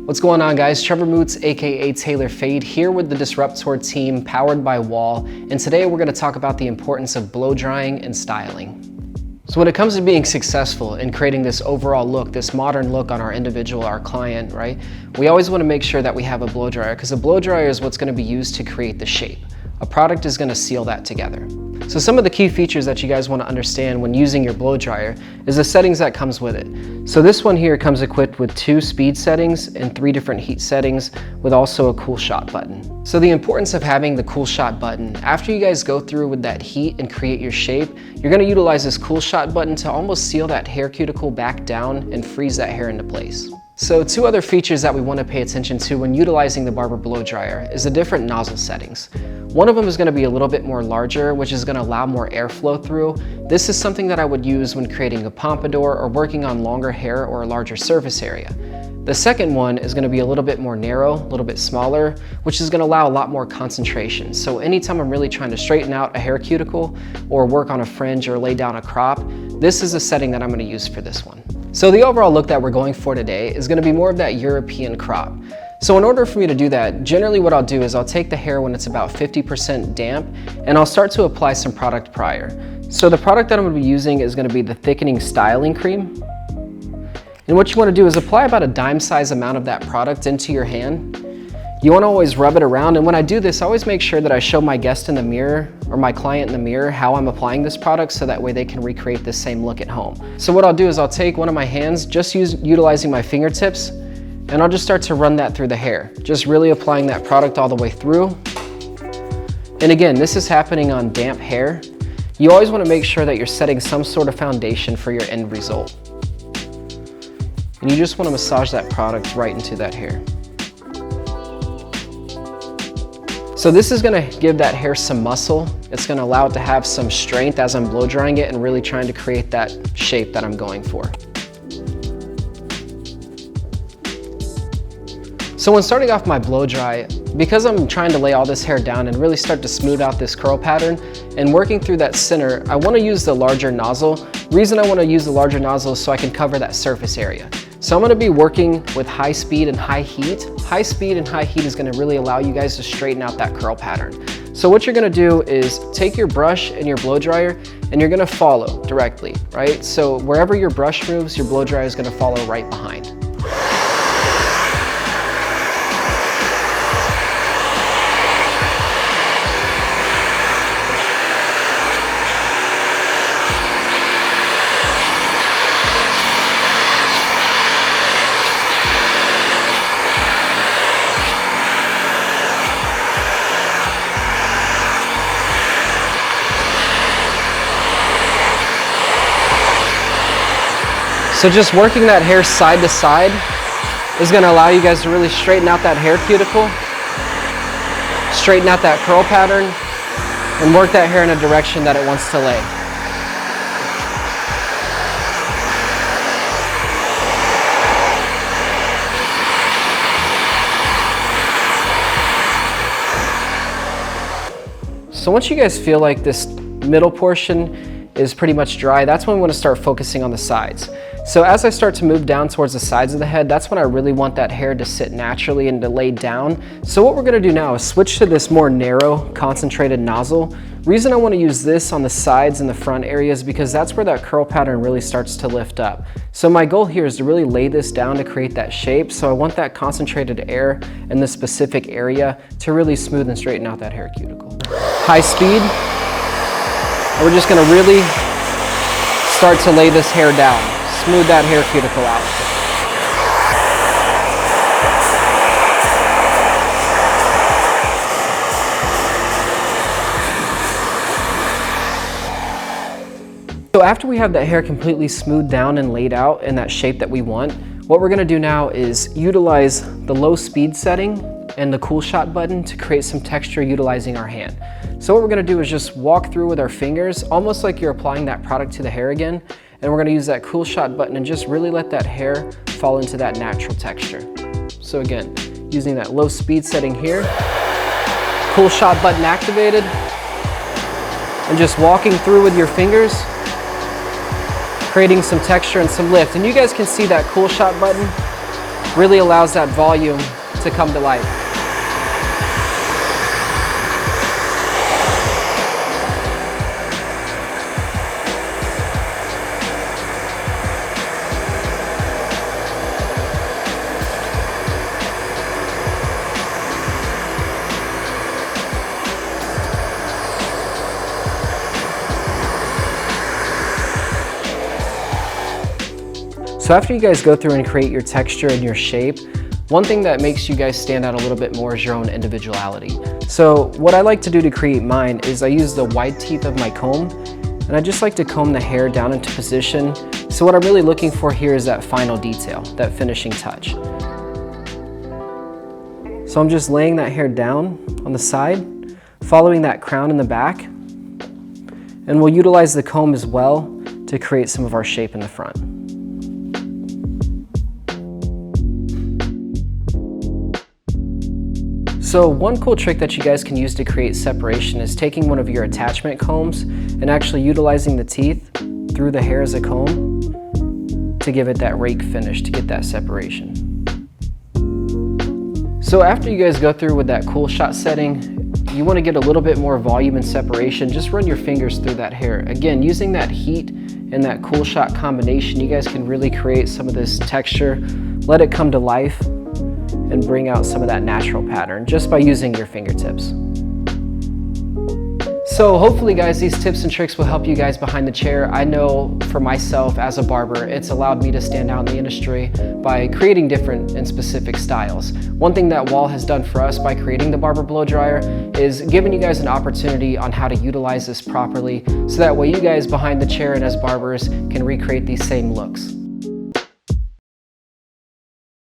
What's going on, guys? Tevor Moots, aka Taylor Fade, here with the Disruptor team powered by Wahl, and today we're going to talk about the importance of blow drying and styling. So when it comes to being successful in creating this overall look, this modern look on our individual, our client, right? We always want to make sure that we have a blow dryer, because a blow dryer is what's going to be used to create the shape. A product is going to seal that together. So some of the key features that you guys want to understand when using your blow dryer is the settings that comes with it. So this one here comes equipped with 2 speed settings and 3 different heat settings with also a cool shot button. So the importance of having the cool shot button, after you guys go through with that heat and create your shape, you're going to utilize this cool shot button to almost seal that hair cuticle back down and freeze that hair into place. So 2 other features that we want to pay attention to when utilizing the Barber blow dryer is the different nozzle settings. One of them is going to be a little bit more larger, which is going to allow more airflow through. This is something that I would use when creating a pompadour or working on longer hair or a larger surface area. The second one is going to be a little bit more narrow, a little bit smaller, which is going to allow a lot more concentration. So anytime I'm really trying to straighten out a hair cuticle or work on a fringe or lay down a crop, this is a setting that I'm going to use for this one. So the overall look that we're going for today is going to be more of that European crop. So in order for me to do that, generally what I'll do is I'll take the hair when it's about 50% damp and I'll start to apply some product prior. So the product that I'm going to be using is going to be the thickening styling cream. And what you want to do is apply about a dime-size amount of that product into your hand. You want to always rub it around, and when I do this, I always make sure that I show my guest in the mirror or my client in the mirror how I'm applying this product so that way they can recreate the same look at home. So what I'll do is I'll take one of my hands, just utilizing my fingertips, and I'll just start to run that through the hair, just really applying that product all the way through. And again, this is happening on damp hair. You always want to make sure that you're setting some sort of foundation for your end result. And you just want to massage that product right into that hair. So this is going to give that hair some muscle. It's going to allow it to have some strength as I'm blow drying it and really trying to create that shape that I'm going for. So when starting off my blow dry, because I'm trying to lay all this hair down and really start to smooth out this curl pattern and working through that center, I want to use the larger nozzle. The reason I want to use the larger nozzle is so I can cover that surface area. So I'm going to be working with high speed and high heat. High speed and high heat is going to really allow you guys to straighten out that curl pattern. So what you're going to do is take your brush and your blow dryer and you're going to follow directly, right? So wherever your brush moves, your blow dryer is going to follow right behind. So just working that hair side to side is going to allow you guys to really straighten out that hair cuticle, straighten out that curl pattern, and work that hair in a direction that it wants to lay. So once you guys feel like this middle portion is pretty much dry, that's when we want to start focusing on the sides. So as I start to move down towards the sides of the head, that's when I really want that hair to sit naturally and to lay down. So what we're going to do now is switch to this more narrow, concentrated nozzle. Reason I want to use this on the sides and the front areas because that's where that curl pattern really starts to lift up. So my goal here is to really lay this down to create that shape. So I want that concentrated air in this specific area to really smooth and straighten out that hair cuticle. High speed. We're just going to really start to lay this hair down. Smooth that hair cuticle out. So after we have that hair completely smoothed down and laid out in that shape that we want, what we're going to do now is utilize the low speed setting and the cool shot button to create some texture utilizing our hand. So what we're going to do is just walk through with our fingers, almost like you're applying that product to the hair again. And we're going to use that cool shot button and just really let that hair fall into that natural texture. So again, using that low speed setting here, cool shot button activated, and just walking through with your fingers, creating some texture and some lift. And you guys can see that cool shot button really allows that volume to come to life. So after you guys go through and create your texture and your shape, one thing that makes you guys stand out a little bit more is your own individuality. So what I like to do to create mine is I use the wide teeth of my comb, and I just like to comb the hair down into position. So what I'm really looking for here is that final detail, that finishing touch. So I'm just laying that hair down on the side, following that crown in the back, and we'll utilize the comb as well to create some of our shape in the front. So one cool trick that you guys can use to create separation is taking one of your attachment combs and actually utilizing the teeth through the hair as a comb to give it that rake finish, to get that separation. So after you guys go through with that cool shot setting, you want to get a little bit more volume and separation, just run your fingers through that hair. Again, using that heat and that cool shot combination, you guys can really create some of this texture, let it come to life, and bring out some of that natural pattern just by using your fingertips. So hopefully guys, these tips and tricks will help you guys behind the chair. I know for myself as a barber, it's allowed me to stand out in the industry by creating different and specific styles. One thing that Wahl has done for us by creating the Barber blow dryer is giving you guys an opportunity on how to utilize this properly, so that way you guys behind the chair and as barbers can recreate these same looks.